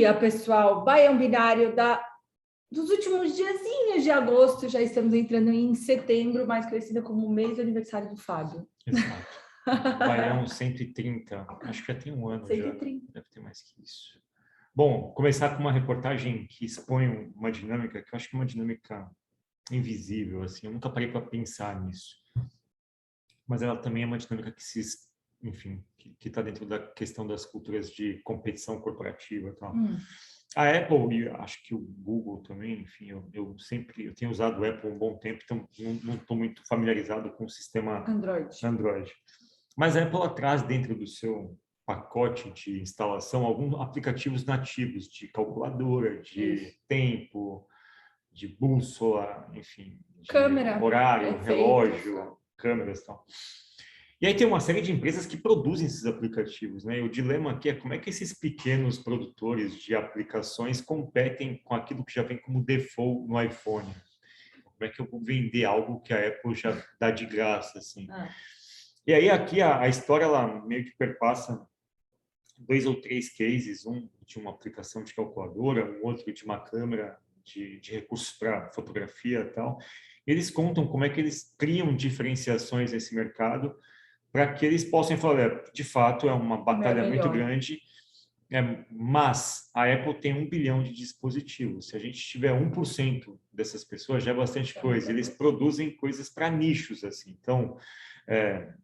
dia, pessoal. Baião Binário dos últimos diazinhos de agosto, já estamos entrando em setembro, mais conhecida como o mês do aniversário do Fábio. Exato. Baião 130, acho que já tem um ano 130. já, deve ter mais que isso. Bom, começar com uma reportagem que expõe uma dinâmica, que eu acho que é uma dinâmica invisível, assim, eu nunca parei para pensar nisso. Mas ela também é uma dinâmica enfim, que está dentro da questão das culturas de competição corporativa e tal. A Apple, e acho que o Google também, enfim, eu tenho usado o Apple um bom tempo, então não estou muito familiarizado com o sistema Android. Mas a Apple ela traz dentro do seu pacote de instalação alguns aplicativos nativos de calculadora, de tempo, de bússola, enfim, de câmera, horário, efeitos, relógio, câmeras e tal. E aí tem uma série de empresas que produzem esses aplicativos, né? E o dilema aqui é como é que esses pequenos produtores de aplicações competem com aquilo que já vem como default no iPhone. Como é que eu vou vender algo que a Apple já dá de graça, assim? E aí aqui a história ela meio que perpassa 2 ou 3 cases, um de uma aplicação de calculadora, um outro de uma câmera de recursos para fotografia e tal. Eles contam como é que eles criam diferenciações nesse mercado para que eles possam falar, de fato, é uma batalha muito grande, mas a Apple tem 1 bilhão de dispositivos. Se a gente tiver 1% dessas pessoas, já é bastante coisa. Eles produzem coisas para nichos, assim. Então,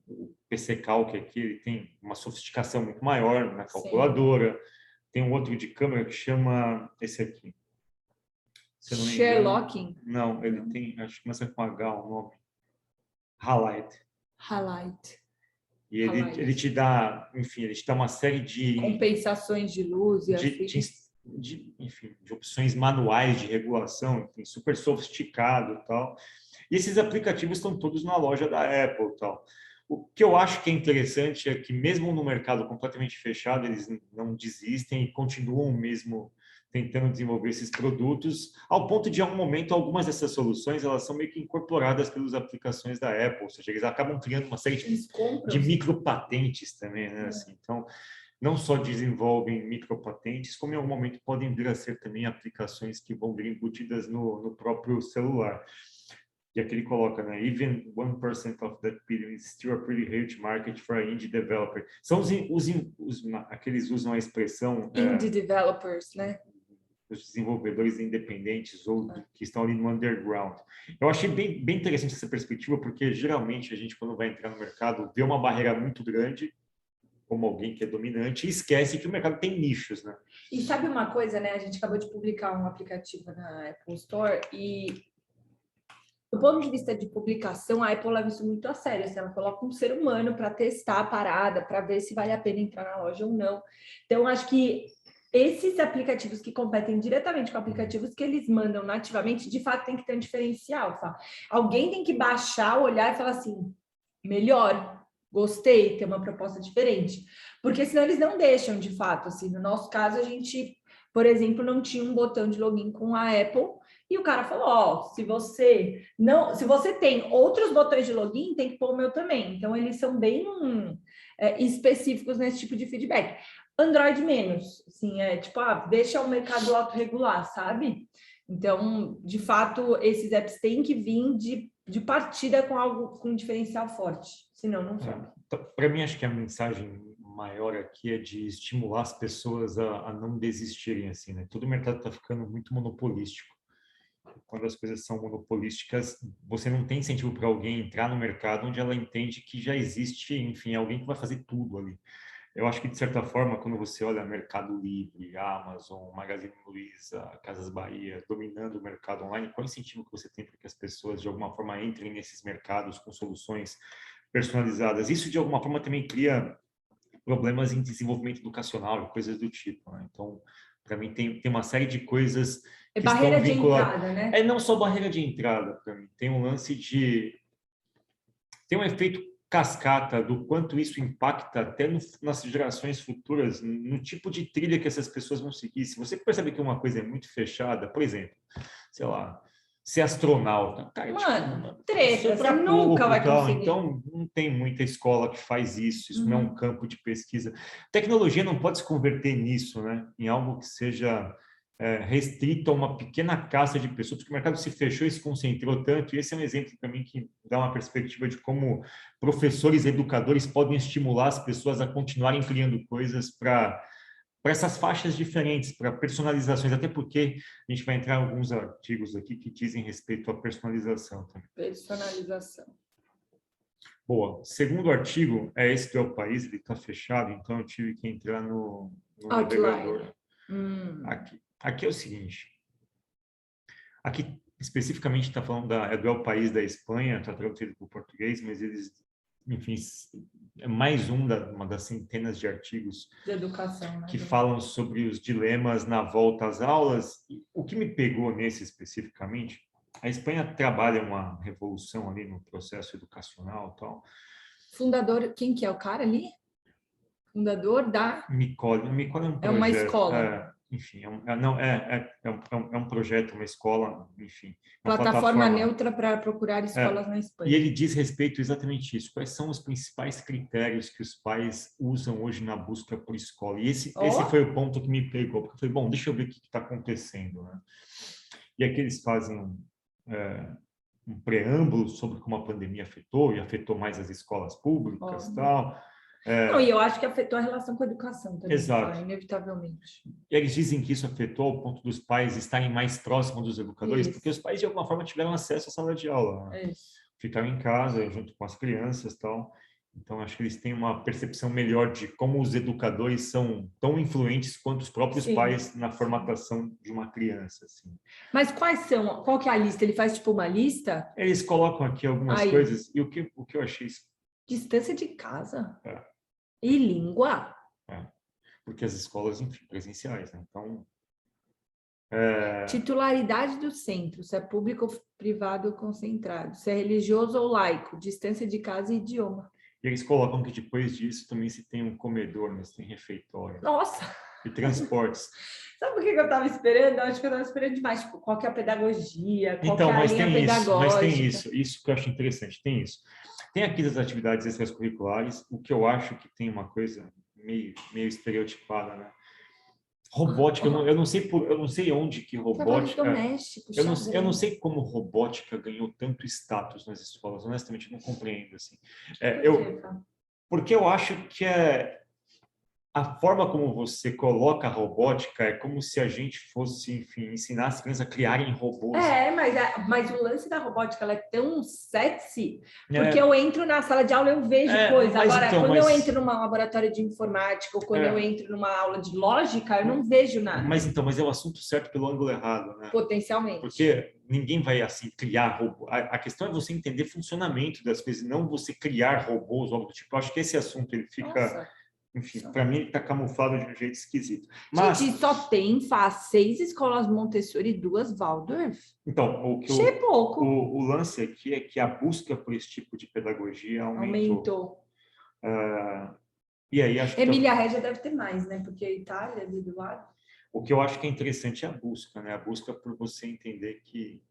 o PC Calc aqui ele tem uma sofisticação muito maior na calculadora. Sim. Tem um outro de câmera que chama esse aqui. Sherlocking? Não, ele tem, acho que começa com H o nome. Halide. E ele te dá, enfim, ele te dá uma série de compensações de luz e enfim, de opções manuais de regulação, enfim, super sofisticado e tal. E esses aplicativos estão todos na loja da Apple e tal. O que eu acho que é interessante é que mesmo no mercado completamente fechado, eles não desistem e continuam mesmo tentando desenvolver esses produtos, ao ponto de, em algum momento, algumas dessas soluções elas são meio que incorporadas pelas aplicações da Apple, ou seja, eles acabam criando uma série de micropatentes também, né? Assim, então, não só desenvolvem micropatentes, como em algum momento podem vir a ser também aplicações que vão vir embutidas no próprio celular. E aqui ele coloca, né? Even 1% of that billion is still a pretty huge market for a indie developer. São aqueles usam a expressão... Indie developers, né? Os desenvolvedores independentes ou que estão ali no underground. Eu achei bem interessante essa perspectiva, porque geralmente a gente, quando vai entrar no mercado, vê uma barreira muito grande, como alguém que é dominante, e esquece que o mercado tem nichos, né? E sabe uma coisa, né? A gente acabou de publicar um aplicativo na Apple Store e, do ponto de vista de publicação, a Apple leva isso muito a sério. Assim, ela coloca um ser humano para testar a parada, para ver se vale a pena entrar na loja ou não. Então, acho que esses aplicativos que competem diretamente com aplicativos que eles mandam nativamente, de fato, tem que ter um diferencial. Tá? Alguém tem que baixar, olhar e falar assim, melhor, gostei, ter uma proposta diferente. Porque senão eles não deixam, de fato. Assim, no nosso caso, a gente, por exemplo, não tinha um botão de login com a Apple e o cara falou, ó, se você tem outros botões de login, tem que pôr o meu também. Então, eles são bem específicos nesse tipo de feedback. Android menos, assim, tipo, deixa o mercado autorregular, sabe? Então, de fato, esses apps têm que vir de partida com algo com um diferencial forte, senão não sobe. Então, para mim, acho que a mensagem maior aqui é de estimular as pessoas a não desistirem, assim, né? Todo o mercado está ficando muito monopolístico. Quando as coisas são monopolísticas, você não tem incentivo para alguém entrar no mercado onde ela entende que já existe, enfim, alguém que vai fazer tudo ali. Eu acho que, de certa forma, quando você olha Mercado Livre, Amazon, Magazine Luiza, Casas Bahia, dominando o mercado online, qual incentivo que você tem para que as pessoas, de alguma forma, entrem nesses mercados com soluções personalizadas? Isso, de alguma forma, também cria problemas em desenvolvimento educacional e coisas do tipo, né? Então, para mim, tem uma série de coisas que barreira estão vinculadas... de entrada, né? Não só barreira de entrada, para mim. Tem um lance de... Tem um efeito cascata do quanto isso impacta até nas gerações futuras, no tipo de trilha que essas pessoas vão seguir. Se você percebe que uma coisa é muito fechada, por exemplo, sei lá, ser astronauta. Cara, Mano, tipo, treta, isso é você pra nunca pouco, vai tal. conseguir. Então, não tem muita escola que faz isso não é um Uhum. campo de pesquisa. Tecnologia não pode se converter nisso, né? Em algo que seja restrito a uma pequena casta de pessoas, porque o mercado se fechou e se concentrou tanto, e esse é um exemplo para mim que dá uma perspectiva de como professores e educadores podem estimular as pessoas a continuarem criando coisas para essas faixas diferentes, para personalizações, até porque a gente vai entrar em alguns artigos aqui que dizem respeito à personalização também. Personalização. Boa. Segundo artigo, é esse do El País, ele está fechado, então eu tive que entrar no navegador. Outline. Hum. Aqui é o seguinte, aqui especificamente está falando é do El País da Espanha, está traduzido para o português, mas eles, enfim, é mais uma das centenas de artigos De educação, né? que falam sobre os dilemas na volta às aulas. E o que me pegou nesse especificamente, a Espanha trabalha uma revolução ali no processo educacional, tal. Fundador, quem que é o cara ali? Fundador da... Micole é um É uma projeto, escola. enfim, não, é um projeto, uma escola, enfim, uma Plataforma plataforma. neutra para procurar escolas na E Espanha. ele diz respeito exatamente isso. Quais são os principais critérios que os pais usam hoje na busca por escola? E esse Ó, foi o ponto que me pegou, porque eu falei, bom, deixa eu ver o que está acontecendo, né? E aqui eles fazem um preâmbulo sobre como a pandemia afetou, e afetou mais as escolas públicas, ó. tal. Não, e eu acho que afetou a relação com a educação também, tá? Exato. Inevitavelmente. E eles dizem que isso afetou ao ponto dos pais estarem mais próximos dos educadores, porque os Isso, pais, de alguma forma, tiveram acesso à sala de aula, né? é isso. Ficaram em casa junto com as crianças, tal. Então, acho que eles têm uma percepção melhor de como os educadores são tão influentes quanto os próprios Sim. pais na formatação de uma criança, assim. Mas quais são? Qual que é a lista? Ele faz tipo uma lista? Eles colocam aqui algumas Aí, coisas, e o que eu achei... distância de casa É, e língua. é, porque as escolas, enfim, presenciais, né? Então, Titularidade do centro, se é público ou privado ou concentrado, se é religioso ou laico, distância de casa e idioma. e eles colocam que depois disso também se tem um comedor, né? Se tem refeitório Nossa, e transportes. sabe o que eu estava esperando? Eu acho que eu estava esperando demais, tipo, qual que é a pedagogia, qual que Então, é a mas linha tem pedagógica. isso que eu acho interessante, tem isso. Tem aqui as atividades extracurriculares, o que eu acho que tem uma coisa meio estereotipada, né? Robótica, eu não sei onde que Trabalho robótica, doméstico, eu não xadrez. sei como robótica ganhou tanto status nas escolas, honestamente, eu não compreendo, assim. Por quê, Fá? Porque eu acho que a forma como você coloca a robótica é como se a gente fosse, enfim, ensinar as crianças a criarem robôs. Mas o lance da robótica ela é tão sexy, porque É, eu entro na sala de aula e eu vejo coisa. mas Agora, então, quando eu entro num laboratório de informática ou quando eu é, entro numa aula de lógica, eu não vejo nada, mas é o assunto certo pelo ângulo errado, né? potencialmente. Porque ninguém vai assim criar robô. A questão é você entender funcionamento das coisas, não você criar robôs, algo do tipo. Eu acho que esse assunto ele fica, Nossa. enfim, para mim ele está camuflado de um jeito esquisito. Gente, Mas só tem, faz 6 escolas Montessori e 2 Waldorf. então, Achei pouco. o lance aqui é que a busca por esse tipo de pedagogia aumentou. Aumentou. E aí acho que Emília Régia deve ter mais, né? Porque a Itália ali do lado. o que eu acho que é interessante é a busca, né? A busca por você entender que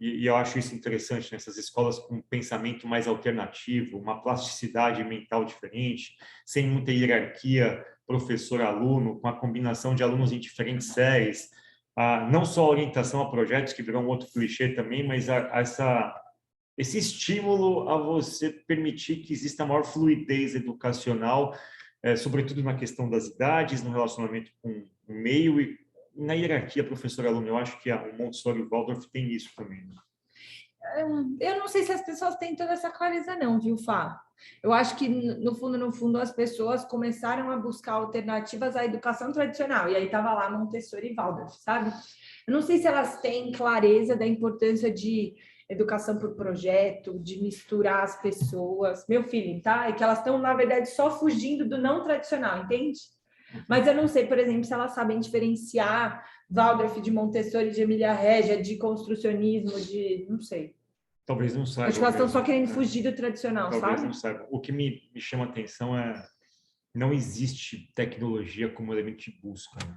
e eu acho isso interessante nessas escolas com um pensamento mais alternativo, uma plasticidade mental diferente, sem muita hierarquia professor-aluno, com a combinação de alunos em diferentes séries, não só a orientação a projetos, que virou um outro clichê também, mas esse estímulo a você permitir que exista maior fluidez educacional, sobretudo na questão das idades, no relacionamento com o meio e na hierarquia professor-aluno. Eu acho que o Montessori e o Waldorf tem isso também, né? Eu não sei se as pessoas têm toda essa clareza, não, viu, Fá? Eu acho que, no fundo, as pessoas começaram a buscar alternativas à educação tradicional. E aí estava lá Montessori e Waldorf, sabe? Eu não sei se elas têm clareza da importância de educação por projeto, de misturar as pessoas. Meu feeling, tá? É que elas estão, na verdade, só fugindo do não tradicional, entende? Mas eu não sei, por exemplo, se elas sabem diferenciar Waldorf de Montessori, de Emília Régia, de construcionismo, de... não sei. Talvez não Acho que saibam elas estão mesmo. só querendo fugir do tradicional, Talvez sabe? não saibam. O que me chama atenção é não existe tecnologia como elemento de busca, né?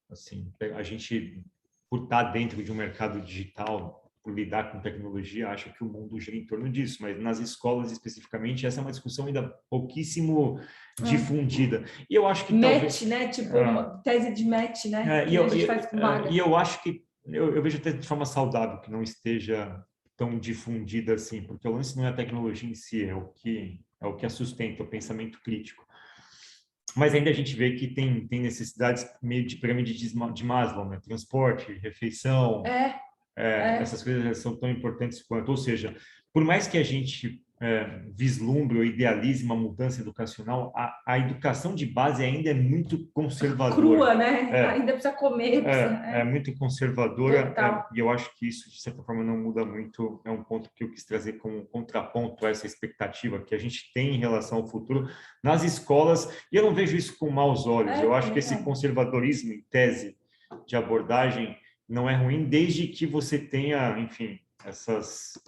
Assim, a gente por estar dentro de um mercado digital, por lidar com tecnologia, acha que o mundo gira em torno disso, mas nas escolas especificamente essa é uma discussão ainda pouquíssimo difundida. E eu acho que match, né? Tipo, uma tese de match, né? Que a gente faz com vaga. E eu acho que eu vejo até de forma saudável que não esteja tão difundida assim, porque o lance não é a tecnologia em si, é o que a sustenta, o pensamento crítico. Mas ainda a gente vê que tem necessidades meio de pirâmide de Maslow, né? Transporte, refeição, essas coisas são tão importantes quanto. Ou seja, por mais que a gente vislumbre ou idealize uma mudança educacional, a educação de base ainda é muito conservadora. Crua, né? Ainda precisa comer. É muito conservadora, e eu acho que isso, de certa forma, não muda muito. É um ponto que eu quis trazer como um contraponto a essa expectativa que a gente tem em relação ao futuro nas escolas, e eu não vejo isso com maus olhos. Eu acho que esse conservadorismo, em tese, de abordagem, não é ruim, desde que você tenha, enfim, essas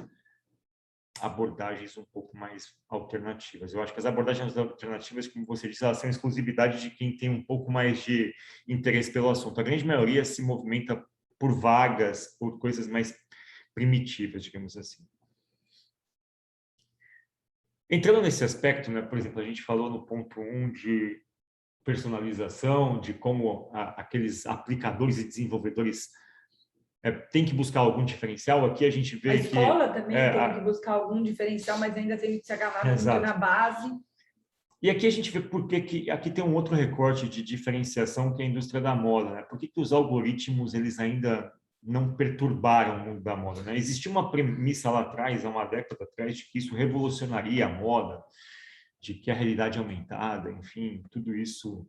abordagens um pouco mais alternativas. Eu acho que as abordagens alternativas, como você disse, elas são exclusividade de quem tem um pouco mais de interesse pelo assunto. A grande maioria se movimenta por vagas, por coisas mais primitivas, digamos assim. Entrando nesse aspecto, né, por exemplo, a gente falou no ponto 1 de personalização, de como aqueles aplicadores e desenvolvedores tem que buscar algum diferencial. Aqui a gente vê que... A escola que, também tem que buscar algum diferencial, mas ainda tem que se agarrar muito na base. E aqui a gente vê por que aqui tem um outro recorte de diferenciação, que é a indústria da moda, né? Por que os algoritmos eles ainda não perturbaram o mundo da moda, né? Existia uma premissa lá atrás, há uma década atrás, de que isso revolucionaria a moda, de que a realidade aumentada, enfim, tudo isso,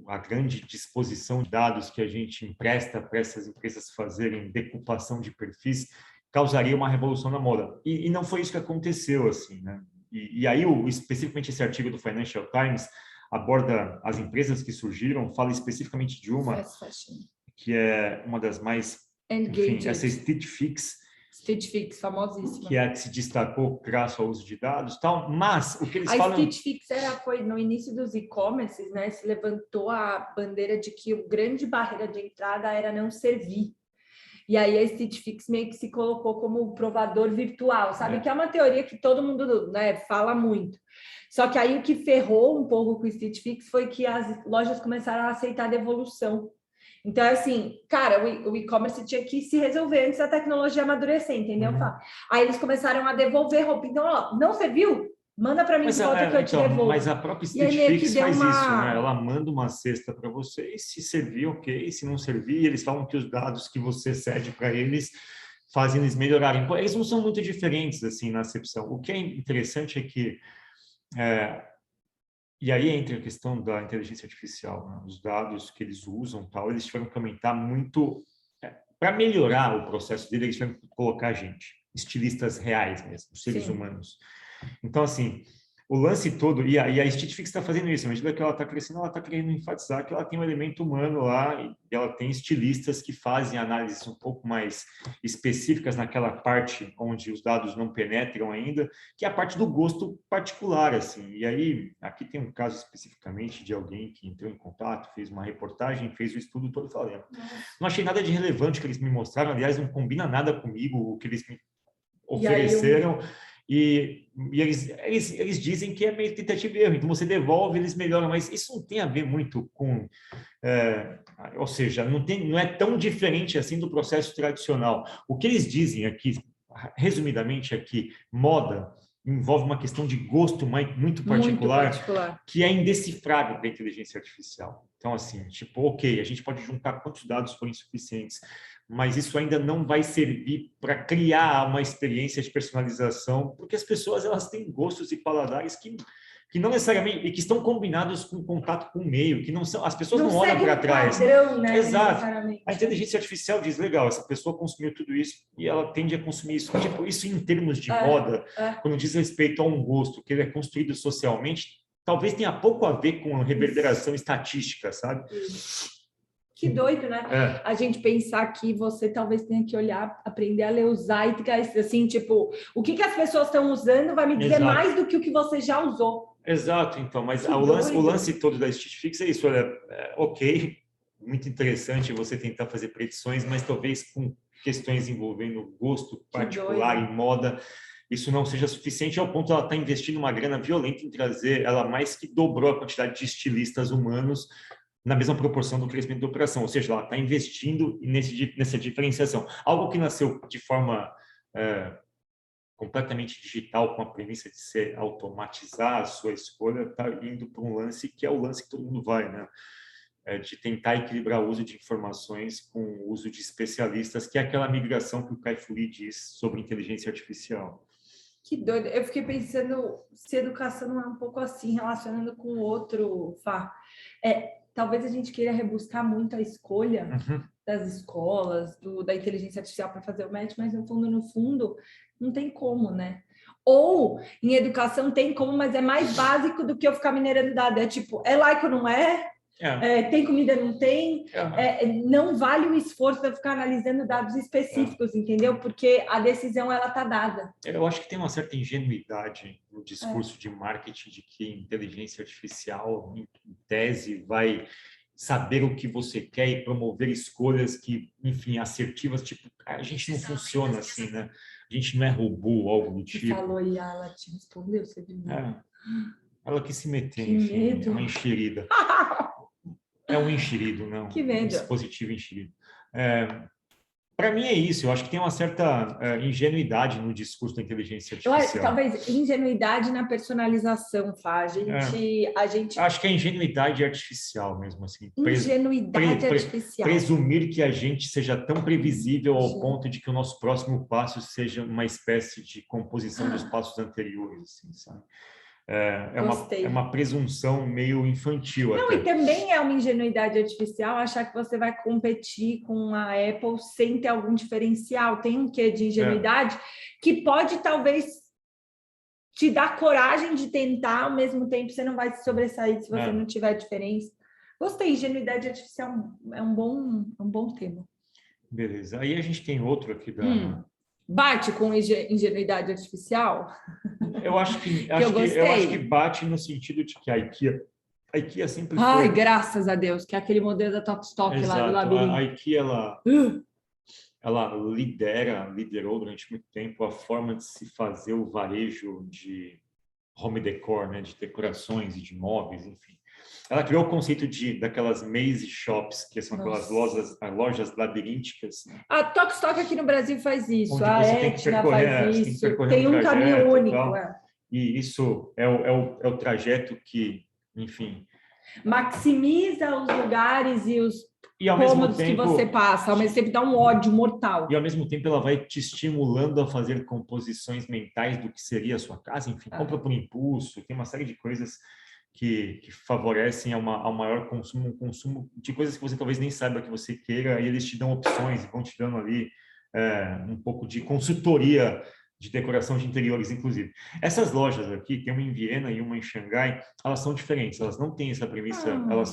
a grande disposição de dados que a gente empresta para essas empresas fazerem decupação de perfis, causaria uma revolução na moda. E não foi isso que aconteceu, assim, né? E aí, especificamente esse artigo do Financial Times aborda as empresas que surgiram, fala especificamente de uma que é uma das mais, enfim, essa Stitch Fix, famosíssima. Que é a que se destacou graças ao uso de dados e tal, mas o que eles falam... A Stitch Fix foi no início dos e-commerces, né? Se levantou a bandeira de que a grande barreira de entrada era não servir. E aí a Stitch Fix meio que se colocou como provador virtual, sabe? Que é uma teoria que todo mundo, né, fala muito. Só que aí o que ferrou um pouco com o Stitch Fix foi que as lojas começaram a aceitar a devolução. Então, assim, cara, o e-commerce tinha que se resolver antes da tecnologia amadurecer, entendeu? Aí eles começaram a devolver roupa. Então, ó, não serviu? Manda para mim de volta que eu te devolvo. Mas a própria Stitch Fix faz isso, né? Ela manda uma cesta para você, e se servir, ok. Se não servir, eles falam que os dados que você cede para eles fazem eles melhorarem. Eles não são muito diferentes, assim, na acepção. O que é interessante é que... E aí entra a questão da inteligência artificial, né? Os dados que eles usam, tal, eles tiveram que aumentar muito... Para melhorar o processo dele, eles tiveram que colocar gente, estilistas reais mesmo, seres humanos. Então, assim, o lance todo, e a Stitch Fix está fazendo isso, à medida que ela está crescendo, ela está querendo enfatizar que ela tem um elemento humano lá, e ela tem estilistas que fazem análises um pouco mais específicas naquela parte onde os dados não penetram ainda, que é a parte do gosto particular, assim. E aí, aqui tem um caso especificamente de alguém que entrou em contato, fez uma reportagem, fez o estudo todo falando. Não achei nada de relevante que eles me mostraram, aliás, não combina nada comigo o que eles me ofereceram. E eles dizem que é meio tentativa e erro, então você devolve, eles melhoram, mas isso não tem a ver muito com... ou seja, não é tão diferente assim do processo tradicional. O que eles dizem aqui, resumidamente, é que moda envolve uma questão de gosto muito particular, que é indecifrável da inteligência artificial. Então, assim, tipo, ok, a gente pode juntar quantos dados forem suficientes, mas isso ainda não vai servir para criar uma experiência de personalização, porque as pessoas elas têm gostos e paladares que não necessariamente e que estão combinados com contato com o meio, que não são, as pessoas não olham para trás. Padrão, né? Exato. A inteligência artificial diz, legal, essa pessoa consumiu tudo isso e ela tende a consumir isso. Tipo, isso em termos de moda, quando diz respeito a um gosto que ele é construído socialmente, talvez tenha pouco a ver com a reverberação estatística, sabe? Que doido, né? A gente pensar que você talvez tenha que olhar, aprender a ler os zeitgeist, assim, tipo, o que as pessoas estão usando vai me dizer mais do que o que você já usou. Exato, então, mas o lance todo da Stitch Fix é isso, ok, muito interessante você tentar fazer predições, mas talvez com questões envolvendo gosto particular e moda, isso não seja suficiente ao ponto de ela estar investindo uma grana violenta em trazer, ela mais que dobrou a quantidade de estilistas humanos na mesma proporção do crescimento da operação, ou seja, ela está investindo nessa diferenciação. Algo que nasceu de forma completamente digital, com a premissa de se automatizar a sua escolha, está indo para um lance que é o lance que todo mundo vai, né? De tentar equilibrar o uso de informações com o uso de especialistas, que é aquela migração que o Kai-Fu Lee diz sobre inteligência artificial. Que doido. Eu fiquei pensando se educação não é um pouco assim, relacionando com o outro, Fá. Talvez a gente queira rebuscar muito a escolha das escolas, da inteligência artificial para fazer o match, mas no fundo, não tem como, né? Ou em educação tem como, mas é mais básico do que eu ficar minerando dado. É tipo, é laico ou não é? Tem comida, não tem? Não vale o esforço de eu ficar analisando dados específicos, entendeu? Porque a decisão, ela tá dada. Eu acho que tem uma certa ingenuidade no discurso de marketing de que inteligência artificial, em tese, vai saber o que você quer e promover escolhas que, enfim, assertivas. Tipo, a gente não funciona assim, né? A gente não é robô, algo do tipo. Você falou e ela te respondeu, você viu? Ela quis se meter, que enfim, medo. uma enxerida. É um enxerido, não. Que medo. Um dispositivo enxerido. Para mim é isso. Eu acho que tem uma certa ingenuidade no discurso da inteligência artificial. Eu acho que talvez ingenuidade na personalização, Fá. A gente... Acho que é ingenuidade artificial mesmo, assim. Ingenuidade artificial. Presumir que a gente seja tão previsível ao ponto de que o nosso próximo passo seja uma espécie de composição dos passos anteriores, assim, sabe? É uma presunção meio infantil. Não, até. E também é uma ingenuidade artificial achar que você vai competir com a Apple sem ter algum diferencial. Tem um quê de ingenuidade que pode, talvez, te dar coragem de tentar, ao mesmo tempo você não vai se sobressair se você não tiver diferença. Gostei, ingenuidade artificial é um bom tema. Beleza. Aí a gente tem outro aqui da... Bate com ingenuidade artificial? Eu acho que bate no sentido de que a IKEA sempre foi... Ai, graças a Deus, que é aquele modelo da Tok lá do labirinto. A IKEA, ela liderou durante muito tempo a forma de se fazer o varejo de home decor, né, de decorações e de móveis, enfim. Ela criou o conceito daquelas maze shops, que são aquelas lojas labirínticas. A Tok aqui no Brasil faz isso, onde a Etna faz isso, tem um caminho único. E isso é o trajeto que, enfim... maximiza os lugares e os cômodos que você passa, ao mesmo tempo dá um ódio mortal. E ao mesmo tempo ela vai te estimulando a fazer composições mentais do que seria a sua casa, enfim, compra por impulso, tem uma série de coisas que favorecem ao maior consumo, um consumo de coisas que você talvez nem saiba que você queira, e eles te dão opções e vão te dando ali um pouco de consultoria de decoração de interiores, inclusive. Essas lojas aqui, tem uma em Viena e uma em Xangai, elas são diferentes, elas não têm essa premissa, elas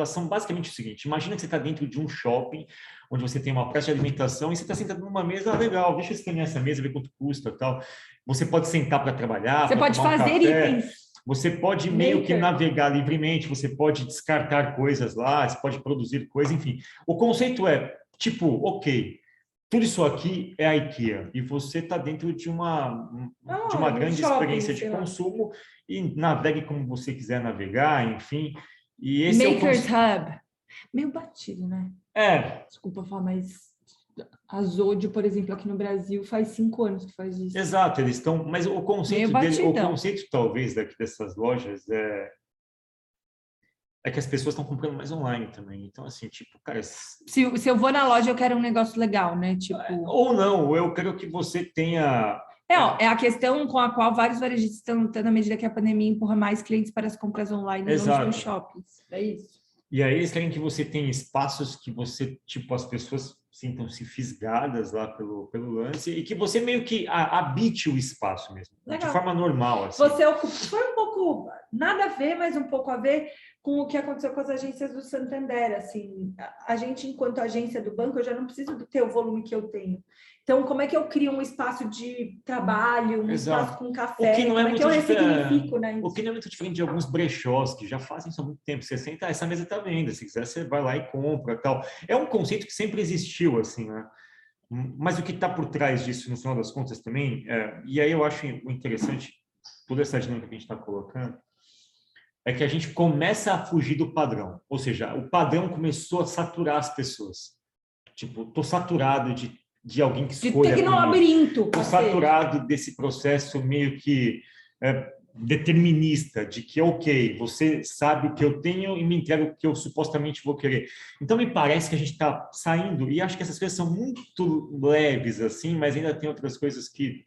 são basicamente o seguinte: imagina que você está dentro de um shopping, onde você tem uma praça de alimentação e você está sentado numa mesa, legal, deixa eu escanear essa mesa, ver quanto custa e tal. Você pode sentar para trabalhar, você pode fazer itens. Você pode meio que navegar livremente, você pode descartar coisas lá, você pode produzir coisas, enfim. O conceito é, tipo, ok, tudo isso aqui é a IKEA e você está dentro de uma grande experiência de consumo e navegue como você quiser navegar, enfim. E esse Makers Hub. Meio batido, né? Desculpa falar, mas a Zodio, por exemplo, aqui no Brasil, faz 5 anos que faz isso. Exato, eles estão... Mas o conceito talvez dessas lojas é que as pessoas estão comprando mais online também. Então, assim, tipo, cara... Se eu vou na loja, eu quero um negócio legal, né? Tipo... Ou não, eu quero que você tenha... É a questão com a qual vários varejistas estão lutando à medida que a pandemia empurra mais clientes para as compras online nos shoppings. É isso. E aí eles querem que você tenha espaços que você, tipo, as pessoas sintam-se fisgadas lá pelo lance e que você meio que habite o espaço mesmo, de forma normal. Assim. Você foi um pouco pouco, nada a ver, mas um pouco a ver com o que aconteceu com as agências do Santander. Assim, a gente, enquanto agência do banco, eu já não preciso ter o volume que eu tenho. Então, como é que eu crio um espaço de trabalho, um espaço com café? O que não é como muito é que eu ressignifico, né? O que não é muito diferente de alguns brechós que já fazem isso há muito tempo. Você senta, essa mesa está à venda, se quiser você vai lá e compra, tal. É um conceito que sempre existiu, assim, né? Mas o que está por trás disso, no final das contas, também, e aí eu acho interessante, toda essa dinâmica que a gente está colocando, é que a gente começa a fugir do padrão. Ou seja, o padrão começou a saturar as pessoas. Tipo, estou saturado de alguém que escolha. De tecnolabirinto. Estou saturado desse processo meio que determinista, de que, ok, você sabe o que eu tenho e me entrega o que eu supostamente vou querer. Então, me parece que a gente está saindo, e acho que essas coisas são muito leves, assim, mas ainda tem outras coisas que...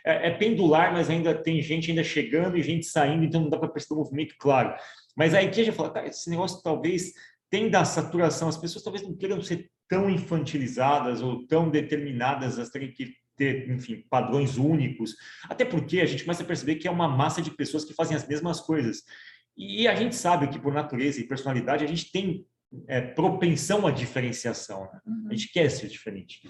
É pendular, mas ainda tem gente ainda chegando e gente saindo, então não dá para perceber o movimento claro. Mas aí que a gente fala, cara, esse negócio talvez tenda à saturação, as pessoas talvez não queiram ser tão infantilizadas ou tão determinadas, elas terem que ter, enfim, padrões únicos, até porque a gente começa a perceber que é uma massa de pessoas que fazem as mesmas coisas. E a gente sabe que, por natureza e personalidade, a gente tem propensão à diferenciação. Né? A gente quer ser diferente.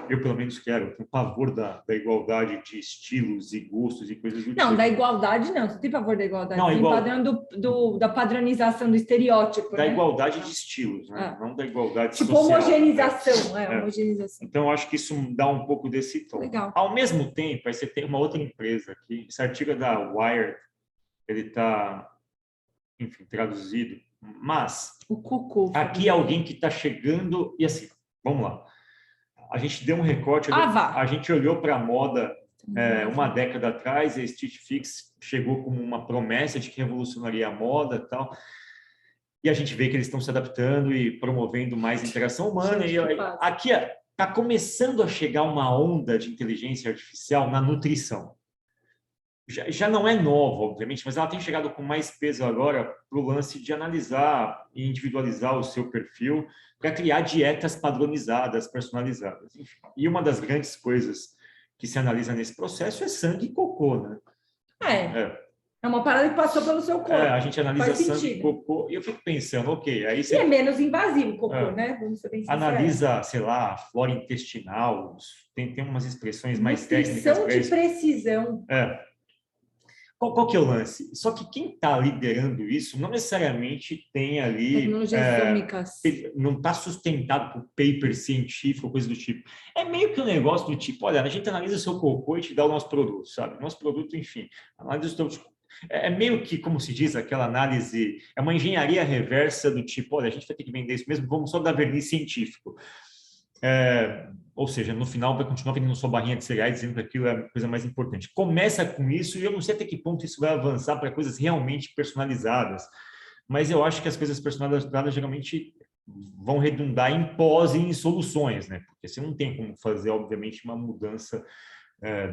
Eu, pelo menos, quero. Eu tenho pavor da igualdade de estilos e gostos e coisas do tipo. Não, da igualdade não. Você tem pavor da igualdade? Não, tem padrão da padronização, do estereótipo, da né? igualdade de estilos, né? Não da igualdade tipo social. Homogeneização, homogenização. Então, eu acho que isso dá um pouco desse tom. Legal. Ao mesmo tempo, aí você tem uma outra empresa aqui, esse artigo é da Wired, ele está, enfim, traduzido, mas o cocô, aqui é alguém que está chegando, e assim, vamos lá. A gente deu um recorte, a gente olhou para a moda uma década atrás, e a Stitch Fix chegou como uma promessa de que revolucionaria a moda e tal, e a gente vê que eles estão se adaptando e promovendo mais interação humana, e aqui está começando a chegar uma onda de inteligência artificial na nutrição. Já não é nova, obviamente, mas ela tem chegado com mais peso agora para o lance de analisar e individualizar o seu perfil para criar dietas padronizadas, personalizadas. Enfim. E uma das grandes coisas que se analisa nesse processo é sangue e cocô, né? É uma parada que passou pelo seu corpo. A gente analisa sangue e cocô e eu fico pensando, ok, aí você... E é menos invasivo o cocô, né? Vamos ser bem sinceros. Analisa, sei lá, flora intestinal, tem umas expressões mais técnicas. Nutrição de precisão. Qual que é o lance? Só que quem está liderando isso não necessariamente tem ali... Tecnologias únicas. Não está sustentado por paper científico, coisa do tipo. É meio que um negócio do tipo, olha, a gente analisa o seu cocô e te dá o nosso produto, sabe? Nosso produto, enfim, analisa o seu... É meio que, como se diz, aquela análise... É uma engenharia reversa do tipo, olha, a gente vai ter que vender isso mesmo, vamos só dar verniz científico. Ou seja, no final vai continuar vendendo sua barrinha de cereais dizendo que aquilo é a coisa mais importante. Começa com isso e eu não sei até que ponto isso vai avançar para coisas realmente personalizadas, mas eu acho que as coisas personalizadas geralmente vão redundar em pós e em soluções, né? Porque você não tem como fazer, obviamente, uma mudança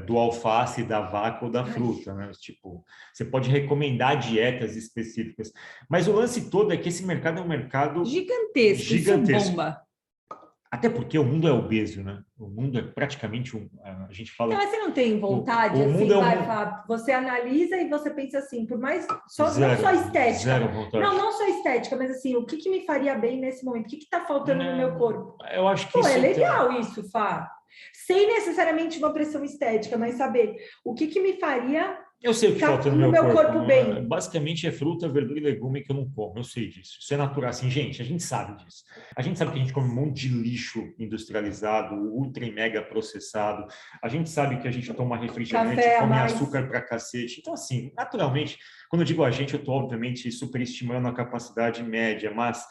do alface, da vaca ou da fruta, né? Tipo, você pode recomendar dietas específicas, mas o lance todo é que esse mercado é um mercado gigantesco. Isso bomba. Até porque o mundo é obeso, né? O mundo é praticamente a gente fala... Mas você não tem vontade, assim, Fábio? Você analisa e você pensa assim, por mais... não só estética. Zero vontade. Não só estética, mas assim, o que me faria bem nesse momento? O que está faltando no meu corpo? Eu acho que é legal isso, Fá. Sem necessariamente uma pressão estética, mas saber o que me faria... Eu sei o que falta no meu corpo bem. Basicamente é fruta, verdura e legume que eu não como. Eu sei disso. Isso é natural. Assim, gente, a gente sabe disso. A gente sabe que a gente come um monte de lixo industrializado, ultra e mega processado. A gente sabe que a gente toma refrigerante, come açúcar pra cacete. Então, assim, naturalmente, quando eu digo a gente, eu estou, obviamente, superestimando a capacidade média, mas...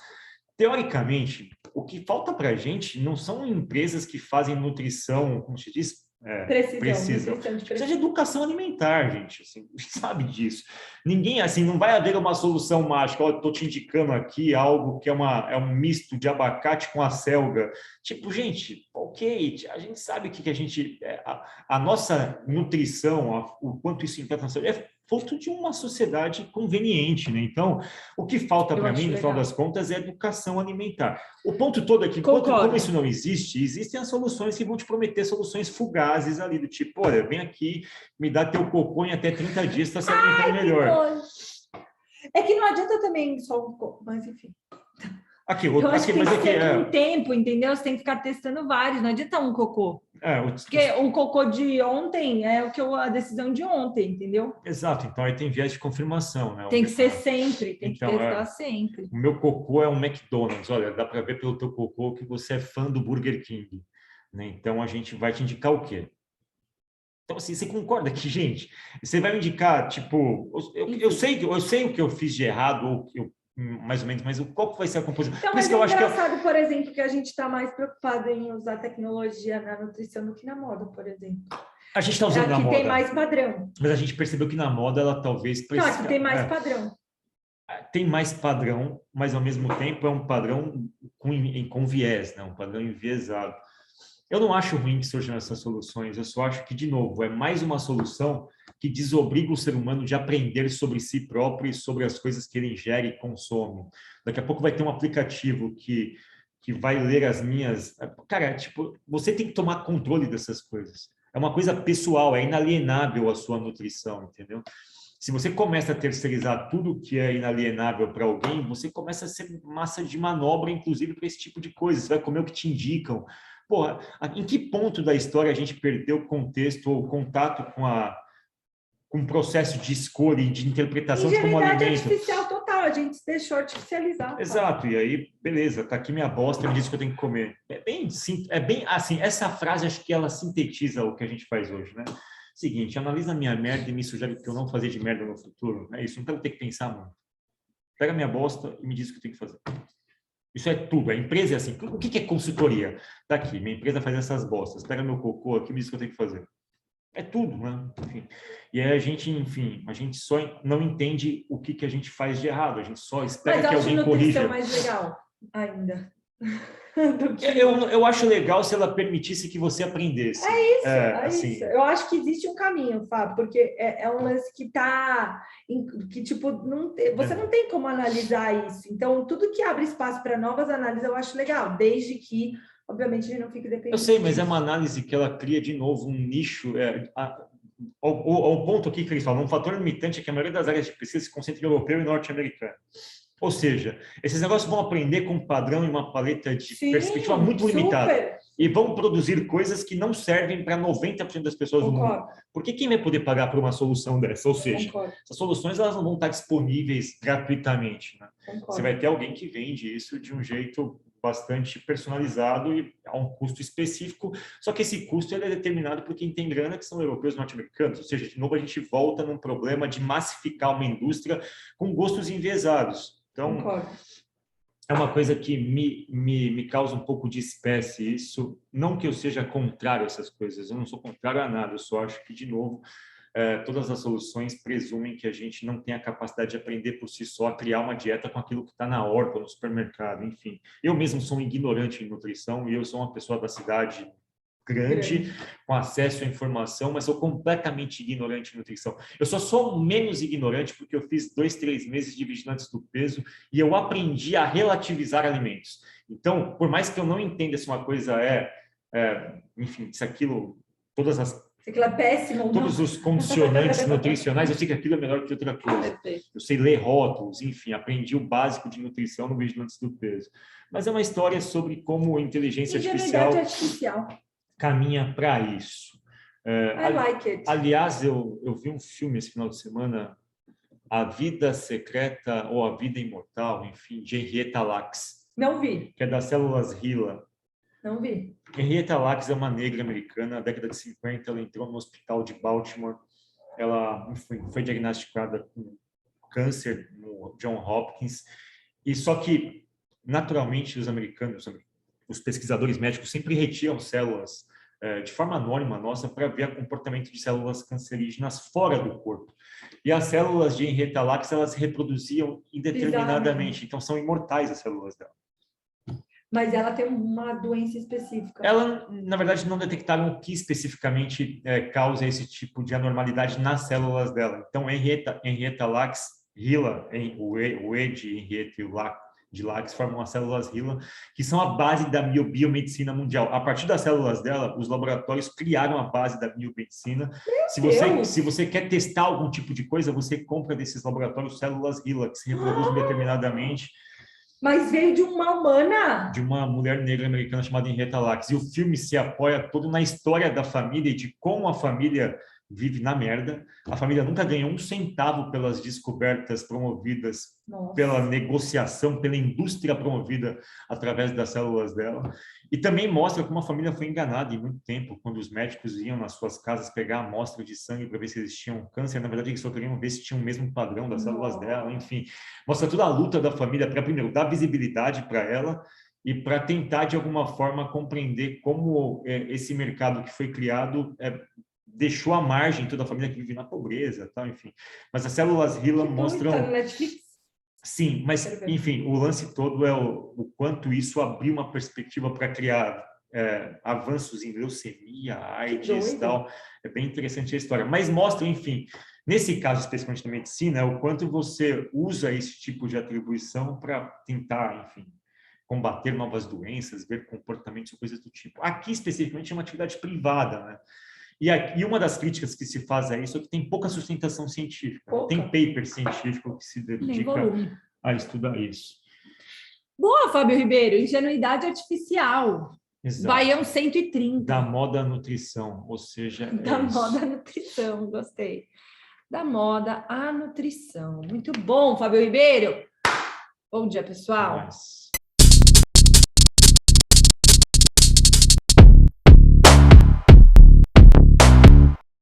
Teoricamente, o que falta para a gente não são empresas que fazem nutrição, como se diz, precisam. Precisa de educação alimentar, gente. Assim, a gente sabe disso. Ninguém, assim, não vai haver uma solução mágica. Eu estou te indicando aqui algo que é um misto de abacate com acelga. Tipo, gente, ok, a gente sabe que a gente... A nossa nutrição, o quanto isso impacta na saúde, é fruto de uma sociedade conveniente, né? Então, o que falta para mim, no final das contas, é educação alimentar. O ponto todo é que, como isso não existe, existem as soluções que vão te prometer soluções fugazes ali, do tipo, olha, vem aqui, me dá teu cocô em até 30 dias, está se alimentando melhor. É que não adianta também só mas enfim. Aqui, Eu acho que tem mas que aqui ser um tempo, entendeu? Você tem que ficar testando vários, não adianta um cocô. Porque um cocô de ontem é a decisão de ontem, entendeu? exato, então aí tem viés de confirmação, né? Tem que ser sempre, tem que Então, testar sempre. o meu cocô é um McDonald's, olha, dá para ver pelo teu cocô que você é fã do Burger King, né? Então a gente vai te indicar o quê? Então, assim, você concorda que, gente, você vai me indicar, tipo, eu sei o que eu fiz de errado, ou mais ou menos, mas qual que vai ser a composição? Então, Por isso mas que eu é acho que engraçado, por exemplo, que a gente está mais preocupado em usar tecnologia na nutrição do que na moda, por exemplo. a gente está usando na Aqui moda. tem mais padrão. Mas a gente percebeu que na moda ela talvez Não, aqui tem mais padrão. tem mais padrão, mas ao mesmo tempo é um padrão com viés, né? Um padrão enviesado. Eu não acho ruim que surjam essas soluções, eu só acho que, de novo, é mais uma solução que desobriga o ser humano de aprender sobre si próprio e sobre as coisas que ele ingere e consome. Daqui a pouco vai ter um aplicativo que vai ler as minhas... Cara, tipo, você tem que tomar controle dessas coisas. É uma coisa pessoal, é inalienável a sua nutrição, entendeu? Se você começa a terceirizar tudo que é inalienável para alguém, você começa a ser massa de manobra, inclusive, para esse tipo de coisa. Você vai comer o que te indicam. Porra, em que ponto da história a gente perdeu o contexto ou contato com o processo de escolha e de interpretação de como Ingenuidade alimento? artificial total, a gente se deixou artificializar. Exato, e aí, beleza, tá aqui minha bosta, me diz que eu tenho que comer. É bem assim, essa frase acho que ela sintetiza o que a gente faz hoje, né? Seguinte, analisa a minha merda e me sugere o que eu não fazer de merda no futuro. É isso, não tem que pensar muito. Pega minha bosta e me diz o que eu tenho que fazer. Isso é tudo. A empresa é assim. O que é consultoria? Tá aqui, minha empresa faz essas bostas. Pega meu cocô aqui e me diz o que eu tenho que fazer. É tudo, né? Enfim. E aí a gente só não entende o que a gente faz de errado. A gente só espera que alguém corrija. Mas eu acho nutrição mais legal ainda. Eu acho legal se ela permitisse que você aprendesse. Assim, isso. Eu acho que existe um caminho, Fábio, porque é um lance que tá que tipo você não tem como analisar isso. Então, tudo que abre espaço para novas análises eu acho legal, desde que, obviamente, a gente não fique dependente. Eu sei, mas é uma análise que ela cria de novo um nicho. Ao ponto aqui que eles falam, um fator limitante é que a maioria das áreas de pesquisa se concentra em europeu e norte-americano. Ou seja, esses negócios vão aprender com um padrão e uma paleta de perspectiva muito limitada. E vão produzir coisas que não servem para 90% das pessoas do mundo. Por que quem vai poder pagar por uma solução dessa? Ou seja, essas soluções elas não vão estar disponíveis gratuitamente. Né? Você vai ter alguém que vende isso de um jeito bastante personalizado e a um custo específico, só que esse custo ele é determinado por quem tem grana, que são europeus e norte-americanos. Ou seja, de novo a gente volta num problema de massificar uma indústria com gostos enviesados. Então, é uma coisa que me causa um pouco de espécie isso. Não que eu seja contrário a essas coisas, eu não sou contrário a nada, eu só acho que, de novo, todas as soluções presumem que a gente não tem a capacidade de aprender por si só a criar uma dieta com aquilo que está na horta, no supermercado, enfim. Eu mesmo sou um ignorante em nutrição e eu sou uma pessoa da cidade grande, com acesso à informação, mas sou completamente ignorante em nutrição. Eu só sou menos ignorante porque eu fiz 2, 3 meses de vigilantes do peso e eu aprendi a relativizar alimentos. Então, por mais que eu não entenda se uma coisa enfim, se aquilo, todas as aquilo é péssimo, todos os condicionantes nutricionais, eu sei que aquilo é melhor que outra coisa. Eu sei ler rótulos, enfim, aprendi o básico de nutrição no Vigilantes do Peso. Mas é uma história sobre como a inteligência artificial caminha para isso. I like it. Aliás, eu vi um filme esse final de semana, A Vida Secreta ou A Vida Imortal, enfim, de Henrietta Lacks. Não vi. Que é das células HeLa. Não vi. Henrietta Lacks é uma negra americana, na década de 50, ela entrou no hospital de Baltimore, ela foi diagnosticada com câncer no John Hopkins, e só que, naturalmente, os americanos, os pesquisadores médicos sempre retiram células de forma anônima nossa para ver o comportamento de células cancerígenas fora do corpo. E as células de Henrietta Lacks, elas se reproduziam indeterminadamente, então são imortais as células dela. Mas ela tem uma doença específica. Ela, na verdade, não detectaram o que especificamente causa esse tipo de anormalidade nas células dela. Então, Henrietta Lacks, HeLa, o E de Henrietta e o de lá, que formam as células HeLa, que são a base da biomedicina mundial. A partir das células dela, os laboratórios criaram a base da biomedicina. Se você quer testar algum tipo de coisa, você compra desses laboratórios células HeLa, que se reproduzem determinadamente. Mas veio de uma humana? De uma mulher negra americana chamada Henrietta Lacks. E o filme se apoia todo na história da família e de como a família vive na merda. A família nunca ganhou um centavo pelas descobertas promovidas, pela negociação, pela indústria promovida através das células dela. E também mostra como a família foi enganada em muito tempo, quando os médicos iam nas suas casas pegar a amostra de sangue para ver se eles tinham câncer. Na verdade, eles só queriam ver se tinham o mesmo padrão das células dela. Enfim, mostra toda a luta da família para, primeiro, dar visibilidade para ela e para tentar, de alguma forma, compreender como esse mercado que foi criado deixou à margem toda a família que vive na pobreza, tal, enfim. Mas as células HeLa mostram... Tá no Netflix? Sim, mas, enfim, o lance todo é o quanto isso abriu uma perspectiva para criar avanços em leucemia, AIDS e tal. É bem interessante a história. Mas mostra, enfim, nesse caso especificamente da medicina, o quanto você usa esse tipo de atribuição para tentar, enfim, combater novas doenças, ver comportamentos ou coisas do tipo. Aqui, especificamente, é uma atividade privada, né? E uma das críticas que se faz a isso é que tem pouca sustentação científica. Pouca. Tem paper científico que se dedica a estudar isso. Boa, Fábio Ribeiro. Ingenuidade artificial. Exato. Baião 130. Da moda à nutrição, ou seja... Da moda à nutrição, gostei. Da moda à nutrição. Muito bom, Fábio Ribeiro. Bom dia, pessoal.